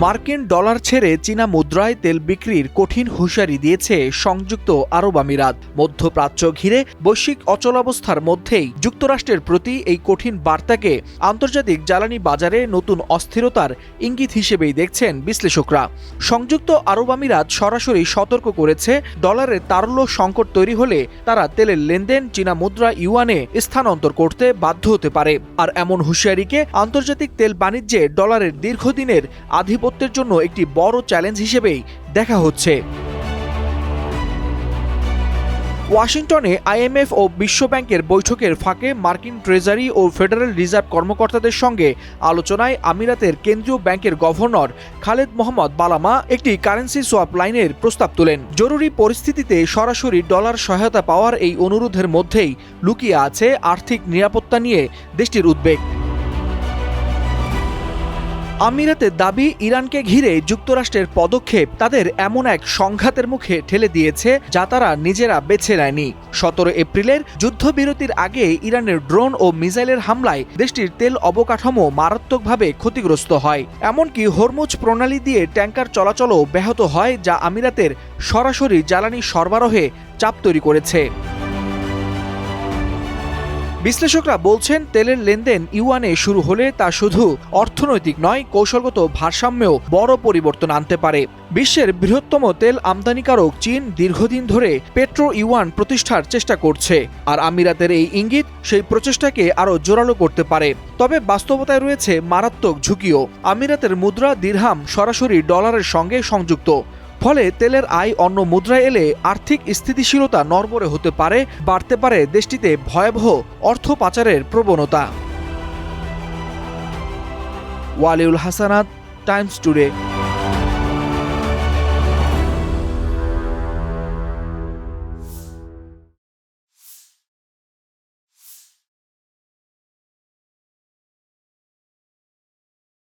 মার্কিন ডলার ছেড়ে চীনা মুদ্রায় তেল বিক্রির কঠিন হুঁশিয়ারি দিয়েছে সংযুক্ত আরব আমিরাত। মধ্যপ্রাচ্য ঘিরে বৈশ্বিক অচলাবস্থার মধ্যেই যুক্তরাষ্ট্রের প্রতি এই কঠিন বার্তাকে আন্তর্জাতিক জ্বালানি বাজারে নতুন অস্থিরতার ইঙ্গিত হিসেবেই দেখছেন বিশ্লেষকরা। সংযুক্ত আরব আমিরাত সরাসরি সতর্ক করেছে, ডলারের তারল্য সংকট তৈরি হলে তারা তেলের লেনদেন চীনা মুদ্রা ইউয়ানে স্থানান্তর করতে বাধ্য হতে পারে। আর এমন হুঁশিয়ারিকে আন্তর্জাতিক তেল বাণিজ্যে ডলারের দীর্ঘদিনের আধিপত্যের জন্য একটি বড় চ্যালেঞ্জ হিসেবেই দেখা হচ্ছে। ওয়াশিংটনে আইএমএফ ও বিশ্বব্যাংকের বৈঠকের ফাঁকে মার্কিন ট্রেজারি ও ফেডারেল রিজার্ভ কর্মকর্তাদের সঙ্গে আলোচনায় আমিরাতের কেন্দ্রীয় ব্যাংকের গভর্নর খালেদ মোহাম্মদ বালামা একটি কারেন্সি সোয়াপ লাইনের প্রস্তাব তোলেন। জরুরি পরিস্থিতিতে সরাসরি ডলার সহায়তা পাওয়ার এই অনুরোধের মধ্যেই লুকিয়ে আছে আর্থিক নিরাপত্তা নিয়ে দেশটির উদ্বেগ। আমিরাতের দাবি, ইরানকে ঘিরে যুক্তরাষ্ট্রের পদক্ষেপ তাদের এমন এক সংঘাতের মুখে ঠেলে দিয়েছে যা তারা নিজেরা বেছে নেয়নি। 17 এপ্রিলের যুদ্ধবিরতির আগে ইরানের ড্রোন ও মিসাইলের হামলায় দেশটির তেল অবকাঠামো মারাত্মকভাবে ক্ষতিগ্রস্ত হয়। এমনকি হরমুজ প্রণালী দিয়ে ট্যাঙ্কার চলাচলও ব্যাহত হয়, যা আমিরাতের সরাসরি জ্বালানি সরবরাহে চাপ তৈরি করেছে। বিশ্লেষকরা বলছেন, তেলের লেনদেন ইউয়ানে শুরু হলে তা শুধু অর্থনৈতিক নয়, কৌশলগত ভারসাম্যেও বড় পরিবর্তন আনতে পারে। বিশ্বের বৃহত্তম তেল আমদানিকারক চীন দীর্ঘদিন ধরে পেট্রো ইউয়ান প্রতিষ্ঠার চেষ্টা করছে, আর আমিরাতের এই ইঙ্গিত সেই প্রচেষ্টাকে আরও জোরালো করতে পারে। তবে বাস্তবতায় রয়েছে মারাত্মক ঝুঁকিও। আমিরাতের মুদ্রা দিরহাম সরাসরি ডলারের সঙ্গে সংযুক্ত, ফলে তেলের আয় অন্য মুদ্রায় এলে আর্থিক স্থিতিশীলতা নড়বড়ে হতে পারে, বাড়তে পারে দেশটিতে ভয়াবহ অর্থ পাচারের প্রবণতা। Waliul Hasnat, Times today.